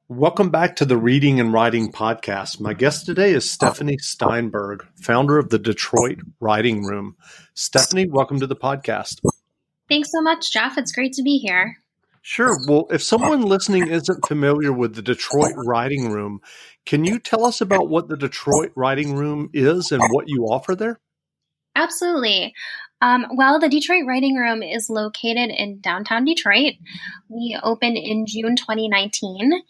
Welcome back to the Reading and Writing Podcast. My guest today is Stephanie Steinberg, founder of the Detroit Writing Room. Stephanie, welcome to the podcast. Thanks so much, Jeff. It's great to be here. Sure. Well, if someone listening isn't familiar with the Detroit Writing Room, can you tell us about what the Detroit Writing Room is and what you offer there? Absolutely. The Detroit Writing Room is located in downtown Detroit. We opened in June 2019,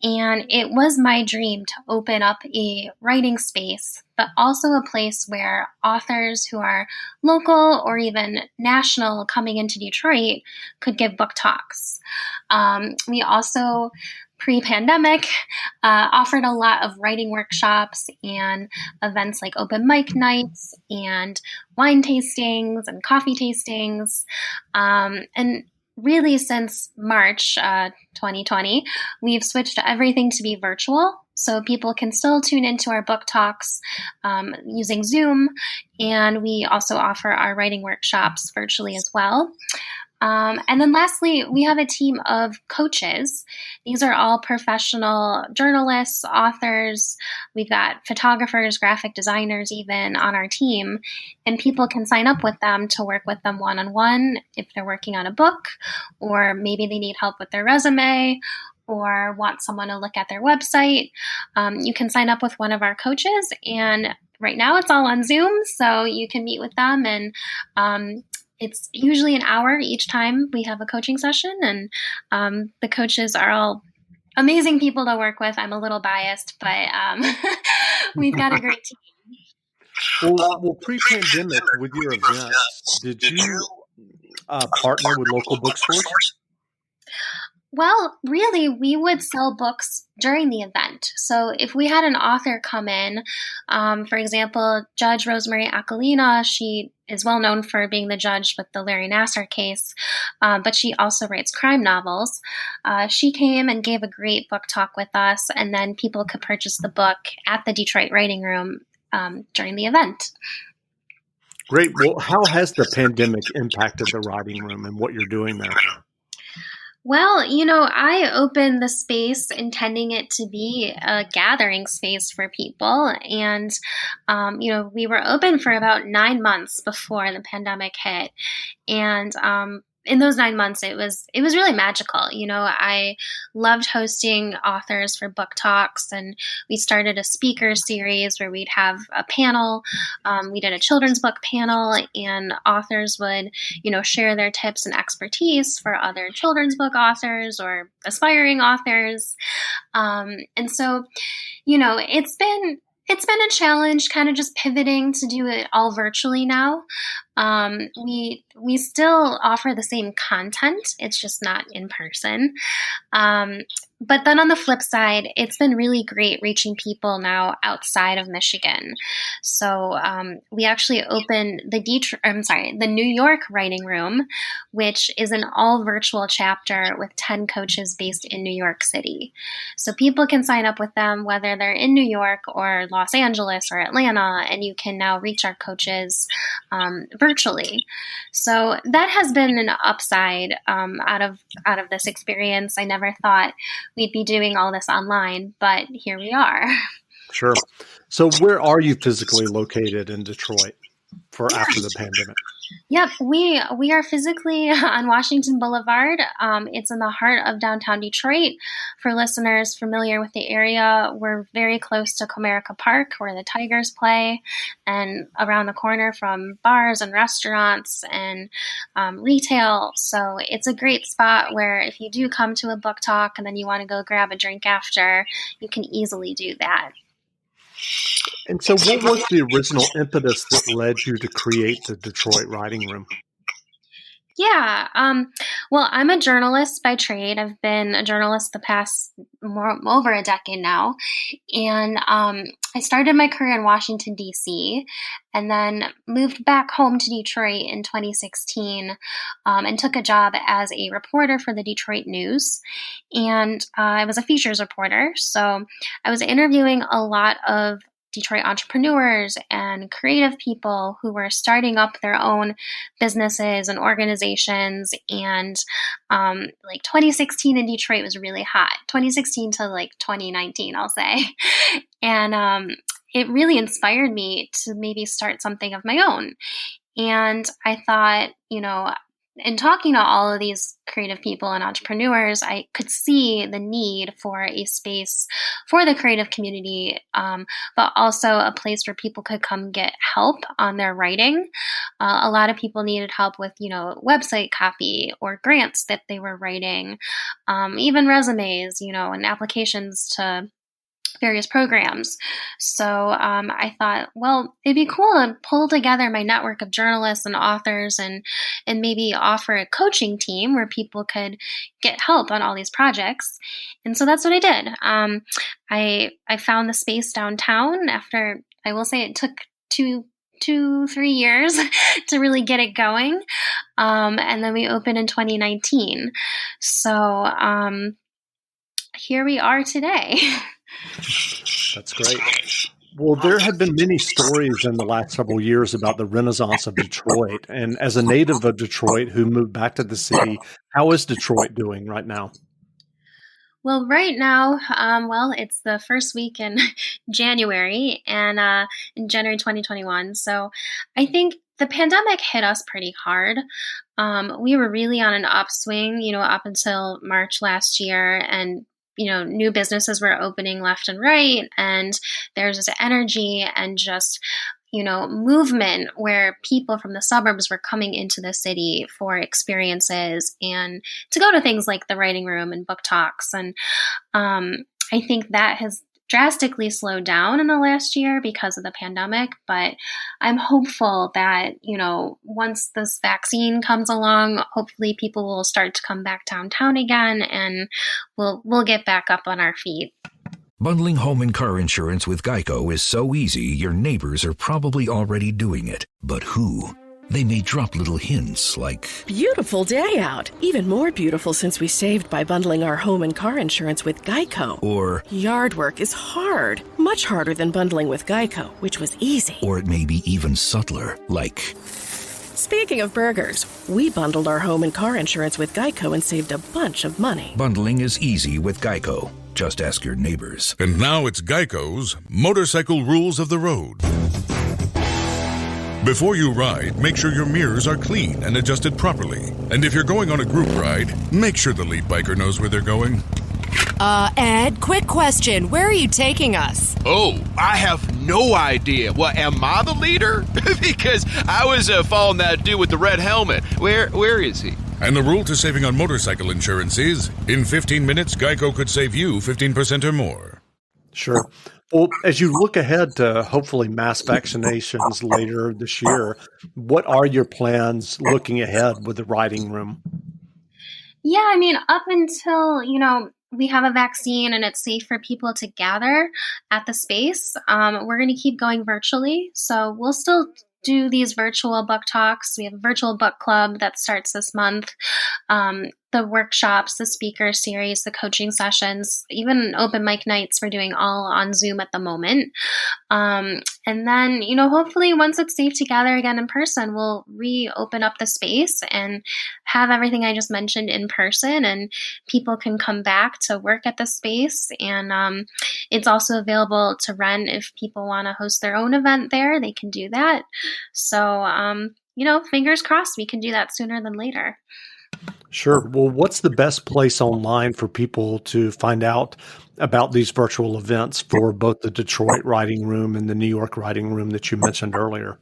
and it was my dream to open up a writing space, but also a place where authors who are local or even national coming into Detroit could give book talks. We also pre-pandemic, offered a lot of writing workshops and events like open mic nights and wine tastings and coffee tastings. And really since March 2020, we've switched everything to be virtual. So people can still tune into our book talks using Zoom. And we also offer our writing workshops virtually as well. And then lastly, we have a team of coaches. These are all professional journalists, authors. We've got photographers, graphic designers even on our team. And people can sign up with them to work with them one-on-one if they're working on a book, or maybe they need help with their resume, or want someone to look at their website. You can sign up with one of our coaches, and right now it's all on Zoom, so you can meet with them, and it's usually an hour each time we have a coaching session, and the coaches are all amazing people to work with. I'm a little biased, but we've got a great team. Well, pre-pandemic with your events, did you partner with local bookstores? Well, really, we would sell books during the event. So if we had an author come in, for example, Judge Rosemary Aquilina, she is well known for being the judge with the Larry Nassar case, but she also writes crime novels. She came and gave a great book talk with us, and then people could purchase the book at the Detroit Writing Room during the event. Great. Well, how has the pandemic impacted the writing room and what you're doing there? Well, I opened the space intending it to be a gathering space for people. And, we were open for about 9 months before the pandemic hit. And, in those 9 months, it was really magical. I loved hosting authors for book talks, and we started a speaker series where we'd have a panel. We did a children's book panel, and authors would, share their tips and expertise for other children's book authors or aspiring authors. And so, it's been a challenge kind of just pivoting to do it all virtually now. We still offer the same content. It's just not in person. But then on the flip side, it's been really great reaching people now outside of Michigan. So we actually opened the New York Writing Room, which is an all virtual chapter with 10 coaches based in New York City. So people can sign up with them whether they're in New York or Los Angeles or Atlanta, and you can now reach our coaches virtually. So that has been an upside out of this experience. I never thought we'd be doing all this online, but here we are. Sure. So where are you physically located in Detroit for after the pandemic? Yep, we are physically on Washington Boulevard. It's in the heart of downtown Detroit. For listeners familiar with the area, we're very close to Comerica Park, where the Tigers play, and around the corner from bars and restaurants and retail. So it's a great spot where if you do come to a book talk and then you want to go grab a drink after, you can easily do that. And so what was the original impetus that led you to create the Detroit Writing Room? Yeah. Well, I'm a journalist by trade. I've been a journalist the past over a decade now. And I started my career in Washington, D.C., and then moved back home to Detroit in 2016 and took a job as a reporter for the Detroit News. And I was a features reporter. So I was interviewing a lot of Detroit entrepreneurs and creative people who were starting up their own businesses and organizations. And like 2016 in Detroit was really hot. 2016 to like 2019, I'll say. And it really inspired me to maybe start something of my own. And I thought, in talking to all of these creative people and entrepreneurs, I could see the need for a space for the creative community, but also a place where people could come get help on their writing. A lot of people needed help with, website copy or grants that they were writing, even resumes, and applications to various programs. So I thought, well, it'd be cool to pull together my network of journalists and authors and maybe offer a coaching team where people could get help on all these projects. And so that's what I did. I found the space downtown after, I will say it took 3 years to really get it going. And then we opened in 2019. So here we are today. That's great. Well, there have been many stories in the last several years about the Renaissance of Detroit. And as a native of Detroit who moved back to the city, how is Detroit doing right now? Well, right now, it's the first week in January and in January 2021. So I think the pandemic hit us pretty hard. We were really on an upswing, up until March last year, and new businesses were opening left and right, and there's this energy and just, movement where people from the suburbs were coming into the city for experiences and to go to things like the writing room and book talks. And I think that has drastically slowed down in the last year because of the pandemic, but I'm hopeful that, once this vaccine comes along, hopefully people will start to come back downtown again and we'll get back up on our feet. Bundling home and car insurance with Geico is so easy, your neighbors are probably already doing it. But who? They may drop little hints like, beautiful day out. Even more beautiful since we saved by bundling our home and car insurance with Geico. or Yard work is hard. Much harder than bundling with Geico, which was easy. or it may be even subtler, like, Speaking of burgers, we bundled our home and car insurance with Geico and saved a bunch of money. bundling is easy with Geico. Just ask your neighbors. And now it's Geico's Motorcycle Rules of the Road. Before you ride, make sure your mirrors are clean and adjusted properly. And if you're going on a group ride, make sure the lead biker knows where they're going. Ed, quick question. Where are you taking us? Oh, I have no idea. Well, am I the leader? Because I was following that dude with the red helmet. Where is he? And the rule to saving on motorcycle insurance is, in 15 minutes, Geico could save you 15% or more. Sure. Well, as you look ahead to hopefully mass vaccinations later this year, what are your plans looking ahead with the writing room? Yeah, I mean, up until, we have a vaccine and it's safe for people to gather at the space, we're going to keep going virtually. So we'll still do these virtual book talks. We have a virtual book club that starts this month. The workshops, the speaker series, the coaching sessions, even open mic nights, we're doing all on Zoom at the moment. And then, hopefully once it's safe to gather again in person, we'll reopen up the space and have everything I just mentioned in person, and people can come back to work at the space. And it's also available to rent if people want to host their own event there, they can do that. So, fingers crossed we can do that sooner than later. Sure. Well, what's the best place online for people to find out about these virtual events for both the Detroit Writing Room and the New York Writing Room that you mentioned earlier?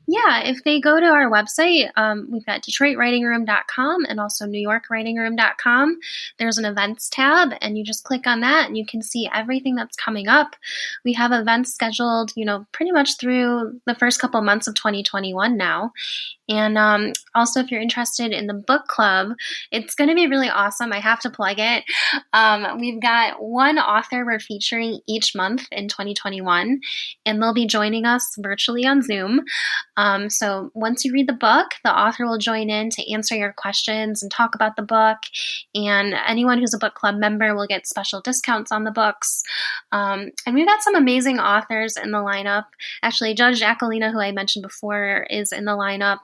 Yeah, if they go to our website, we've got DetroitWritingRoom.com and also NewYorkWritingRoom.com. There's an events tab, and you just click on that and you can see everything that's coming up. We have events scheduled, pretty much through the first couple months of 2021 now. And also, if you're interested in the book club, it's going to be really awesome. I have to plug it. We've got one author we're featuring each month in 2021, and they'll be joining us virtually on Zoom. So once you read the book, the author will join in to answer your questions and talk about the book. And anyone who's a book club member will get special discounts on the books. And we've got some amazing authors in the lineup. Actually, Judge Aquilina, who I mentioned before, is in the lineup.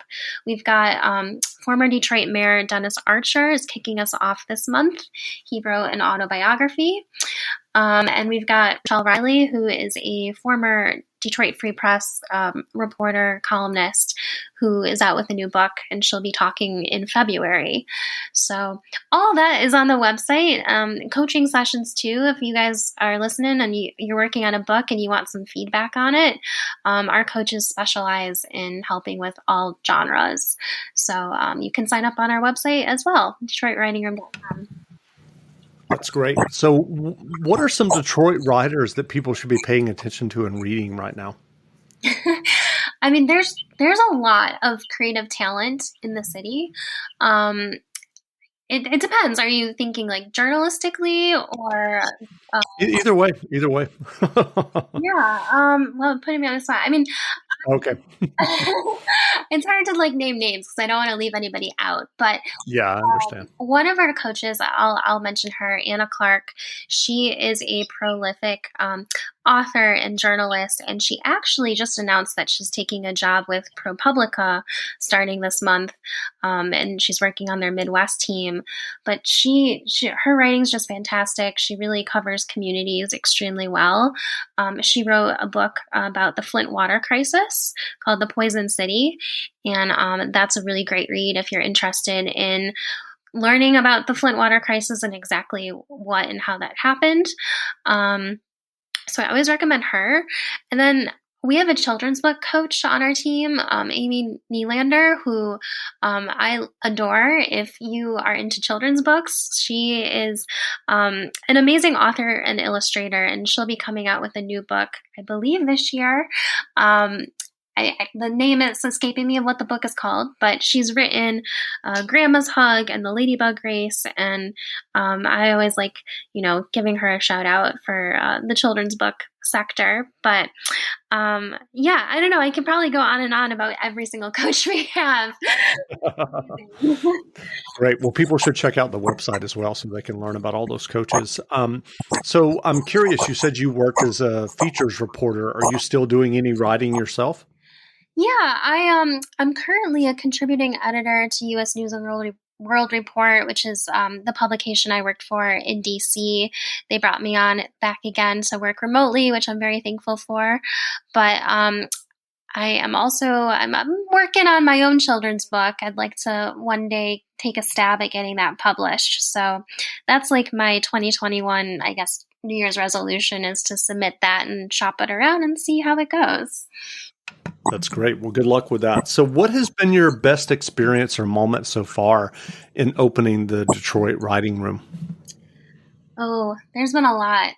We've got former Detroit Mayor Dennis Archer is kicking us off this month. He wrote an autobiography. And we've got Michelle Riley, who is a former Detroit Free Press reporter, columnist, who is out with a new book, and she'll be talking in February. So all that is on the website. Coaching sessions too, if you guys are listening and you're working on a book and you want some feedback on it. Our coaches specialize in helping with all genres. So you can sign up on our website as well, DetroitWritingRoom.com. That's great. So what are some Detroit writers that people should be paying attention to and reading right now? I mean, there's a lot of creative talent in the city. It depends. Are you thinking like journalistically or? Either way. Yeah. Well, putting me on the spot. I mean, okay. It's hard to like name names because I don't want to leave anybody out. But yeah, I understand. One of our coaches, I'll mention her, Anna Clark. She is a prolific author and journalist, and she actually just announced that she's taking a job with ProPublica starting this month, and she's working on their Midwest team. But her writing's just fantastic. She really covers communities extremely well. She wrote a book about the Flint water crisis called The Poison City, and that's a really great read if you're interested in learning about the Flint water crisis and exactly what and how that happened. So I always recommend her. And then we have a children's book coach on our team, Amy Nylander, who I adore. If you are into children's books, she is an amazing author and illustrator, and she'll be coming out with a new book, I believe, this year. The name is escaping me of what the book is called, but she's written Grandma's Hug and The Ladybug Race, and I always like, giving her a shout out for the children's book sector. But yeah, I don't know. I can probably go on and on about every single coach we have. Great. Well, people should check out the website as well so they can learn about all those coaches. So I'm curious, you said you work as a features reporter. Are you still doing any writing yourself? Yeah, I'm currently a contributing editor to U.S. News and World Report, which is the publication I worked for in DC. They brought me on back again to work remotely, which I'm very thankful for. But I'm working on my own children's book. I'd like to one day take a stab at getting that published. So that's like my 2021, I guess, New Year's resolution is to submit that and shop it around and see how it goes. That's great. Well, good luck with that. So what has been your best experience or moment so far in opening the Detroit Writing Room? Oh, there's been a lot.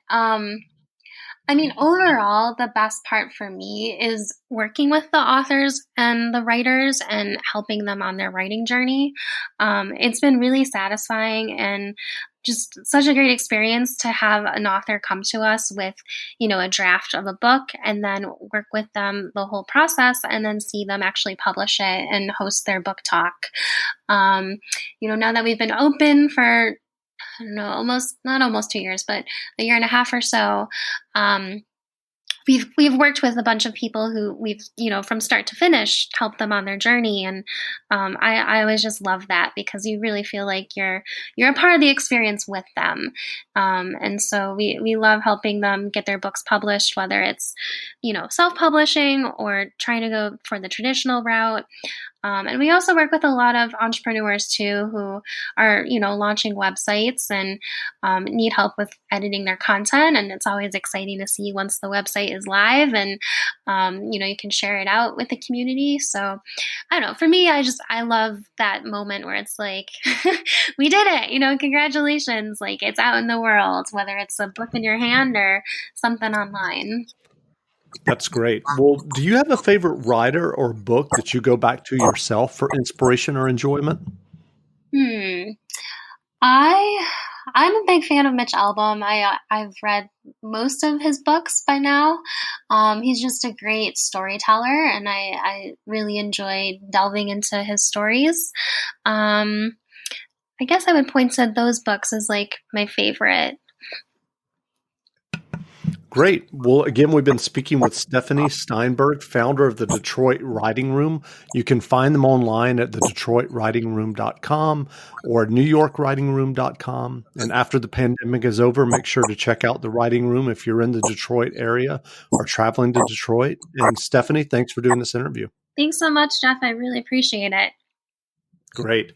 I mean, overall, the best part for me is working with the authors and the writers and helping them on their writing journey. It's been really satisfying and just such a great experience to have an author come to us with, a draft of a book and then work with them the whole process and then see them actually publish it and host their book talk. Now that we've been open for, I don't know, not almost 2 years, but a year and a half or so, we've worked with a bunch of people who we've, from start to finish, helped them on their journey. And I always just love that because you really feel like you're a part of the experience with them. And so we love helping them get their books published, whether it's, self-publishing or trying to go for the traditional route. And we also work with a lot of entrepreneurs too, who are, launching websites and need help with editing their content. And it's always exciting to see once the website is live and, you can share it out with the community. So I don't know, for me, I love that moment where it's like, we did it, congratulations. Like it's out in the world, whether it's a book in your hand or something online. That's great. Well, do you have a favorite writer or book that you go back to yourself for inspiration or enjoyment? I'm a big fan of Mitch Albom. I've read most of his books by now. He's just a great storyteller, and I really enjoy delving into his stories. I guess I would point to those books as like my favorite. Great. Well, again, we've been speaking with Stephanie Steinberg, founder of the Detroit Writing Room. You can find them online at thedetroitwritingroom.com or newyorkwritingroom.com. And after the pandemic is over, make sure to check out the Writing Room if you're in the Detroit area or traveling to Detroit. And Stephanie, thanks for doing this interview. Thanks so much, Jeff. I really appreciate it. Great.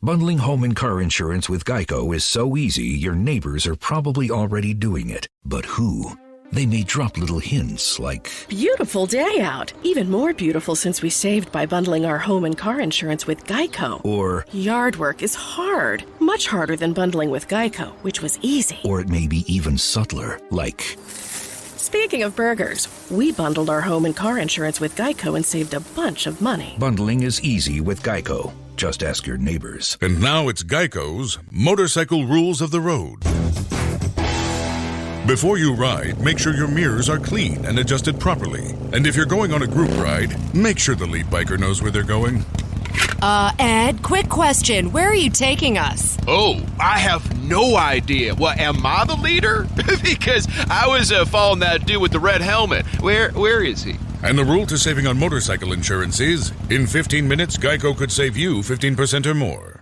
Bundling home and car insurance with Geico is so easy, your neighbors are probably already doing it. But who? They may drop little hints like, Beautiful day out. Even more beautiful since we saved by bundling our home and car insurance with Geico. or Yard work is hard. Much harder than bundling with Geico, which was easy. or it may be even subtler, like, Speaking of burgers, we bundled our home and car insurance with Geico and saved a bunch of money. bundling is easy with Geico. Just ask your neighbors. And now it's Geico's Motorcycle Rules of the Road. Before you ride, make sure your mirrors are clean and adjusted properly. And if you're going on a group ride, make sure the lead biker knows where they're going. Ed, quick question. Where are you taking us? Oh, I have no idea. Well, am I the leader? Because I was following that dude with the red helmet. Where is he? And the rule to saving on motorcycle insurance is, in 15 minutes, Geico could save you 15% or more.